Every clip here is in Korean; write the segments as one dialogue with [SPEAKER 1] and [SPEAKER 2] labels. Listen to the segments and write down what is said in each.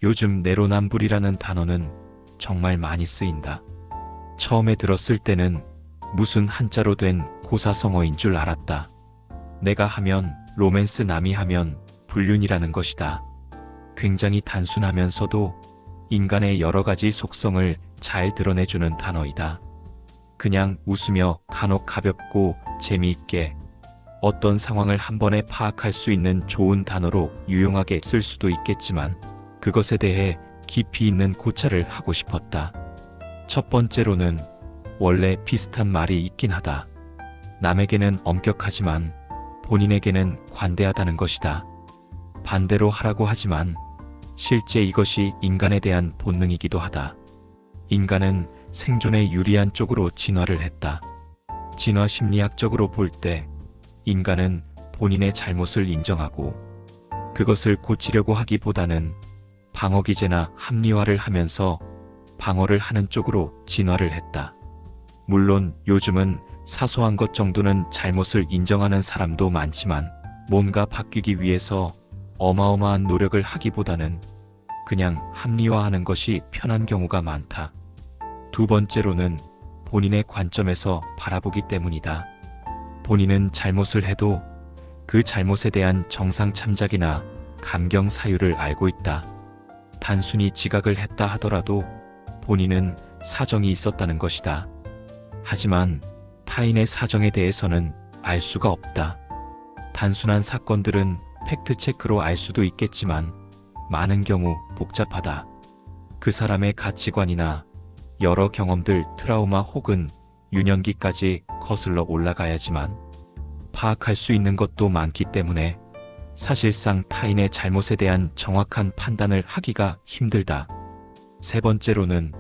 [SPEAKER 1] 요즘 내로남불이라는 단어는 정말 많이 쓰인다. 처음에 들었을 때는 무슨 한자로 된 고사성어인 줄 알았다. 내가 하면 로맨스, 남이 하면 불륜이라는 것이다. 굉장히 단순하면서도 인간의 여러 가지 속성을 잘 드러내주는 단어이다. 그냥 웃으며 간혹 가볍고 재미있게 어떤 상황을 한 번에 파악할 수 있는 좋은 단어로 유용하게 쓸 수도 있겠지만 그것에 대해 깊이 있는 고찰을 하고 싶었다. 첫 번째로는 원래 비슷한 말이 있긴 하다. 남에게는 엄격하지만 본인에게는 관대하다는 것이다. 반대로 하라고 하지만 실제 이것이 인간에 대한 본능이기도 하다. 인간은 생존에 유리한 쪽으로 진화를 했다. 진화 심리학적으로 볼 때 인간은 본인의 잘못을 인정하고 그것을 고치려고 하기보다는 방어 기제나 합리화를 하면서 방어를 하는 쪽으로 진화를 했다. 물론 요즘은 사소한 것 정도는 잘못을 인정하는 사람도 많지만 뭔가 바뀌기 위해서 어마어마한 노력을 하기보다는 그냥 합리화하는 것이 편한 경우가 많다. 두 번째로는 본인의 관점에서 바라보기 때문이다. 본인은 잘못을 해도 그 잘못에 대한 정상 참작이나 감경 사유를 알고 있다. 단순히 지각을 했다 하더라도 본인은 사정이 있었다는 것이다. 하지만 타인의 사정에 대해서는 알 수가 없다. 단순한 사건들은 팩트체크로 알 수도 있겠지만 많은 경우 복잡하다. 그 사람의 가치관이나 여러 경험들, 트라우마 혹은 유년기까지 거슬러 올라가야지만 파악할 수 있는 것도 많기 때문에 사실상 타인의 잘못에 대한 정확한 판단을 하기가 힘들다. 세 번째로는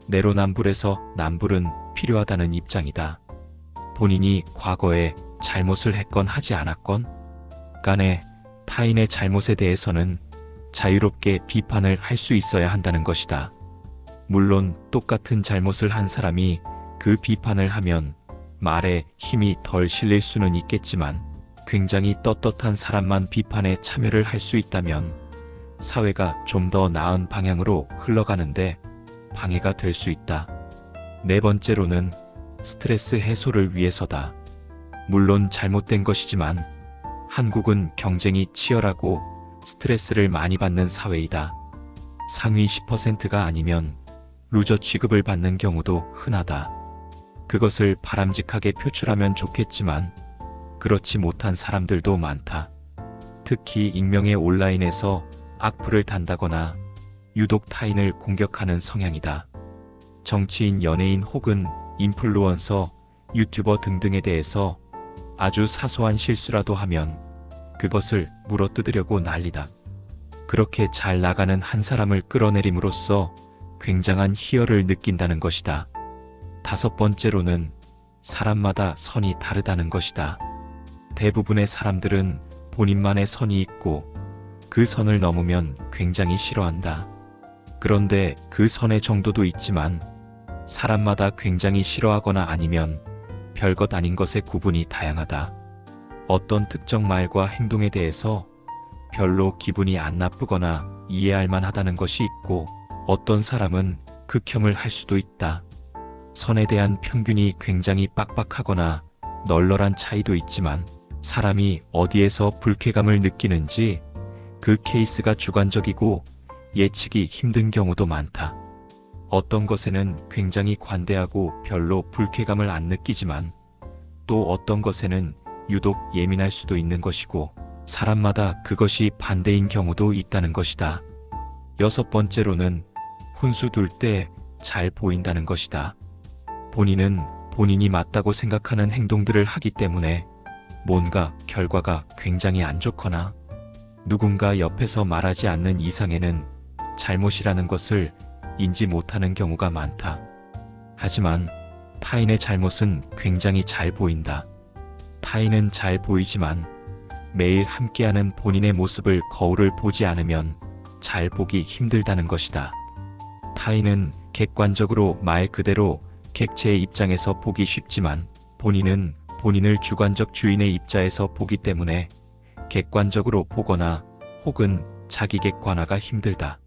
[SPEAKER 1] 내로남불에서 남불은 필요하다는 입장이다. 본인이 과거에 잘못을 했건 하지 않았건 간에 타인의 잘못에 대해서는 자유롭게 비판을 할 수 있어야 한다는 것이다. 물론 똑같은 잘못을 한 사람이 그 비판을 하면 말에 힘이 덜 실릴 수는 있겠지만 굉장히 떳떳한 사람만 비판에 참여를 할 수 있다면 사회가 좀 더 나은 방향으로 흘러가는데 방해가 될 수 있다. 네 번째로는 스트레스 해소를 위해서다. 물론 잘못된 것이지만 한국은 경쟁이 치열하고 스트레스를 많이 받는 사회이다. 상위 10%가 아니면 루저 취급을 받는 경우도 흔하다. 그것을 바람직하게 표출하면 좋겠지만 그렇지 못한 사람들도 많다. 특히 익명의 온라인에서 악플을 단다거나 유독 타인을 공격하는 성향이다. 정치인, 연예인 혹은 인플루언서, 유튜버 등등에 대해서 아주 사소한 실수라도 하면 그것을 물어뜯으려고 난리다. 그렇게 잘 나가는 한 사람을 끌어내림으로써 굉장한 희열을 느낀다는 것이다. 다섯 번째로는 사람마다 선이 다르다는 것이다. 대부분의 사람들은 본인만의 선이 있고 그 선을 넘으면 굉장히 싫어한다. 그런데 그 선의 정도도 있지만 사람마다 굉장히 싫어하거나 아니면 별것 아닌 것의 구분이 다양하다. 어떤 특정 말과 행동에 대해서 별로 기분이 안 나쁘거나 이해할 만하다는 것이 있고 어떤 사람은 극혐을 할 수도 있다. 선에 대한 평균이 굉장히 빡빡하거나 널널한 차이도 있지만 사람이 어디에서 불쾌감을 느끼는지 그 케이스가 주관적이고 예측이 힘든 경우도 많다. 어떤 것에는 굉장히 관대하고 별로 불쾌감을 안 느끼지만 또 어떤 것에는 유독 예민할 수도 있는 것이고 사람마다 그것이 반대인 경우도 있다는 것이다. 여섯 번째로는 훈수 둘 때 잘 보인다는 것이다. 본인은 본인이 맞다고 생각하는 행동들을 하기 때문에 뭔가 결과가 굉장히 안 좋거나 누군가 옆에서 말하지 않는 이상에는 잘못이라는 것을 인지 못하는 경우가 많다. 하지만 타인의 잘못은 굉장히 잘 보인다. 타인은 잘 보이지만 매일 함께하는 본인의 모습을 거울을 보지 않으면 잘 보기 힘들다는 것이다. 타인은 객관적으로 말 그대로 객체의 입장에서 보기 쉽지만 본인은 본인을 주관적 주인의 입자에서 보기 때문에 객관적으로 보거나 혹은 자기 객관화가 힘들다.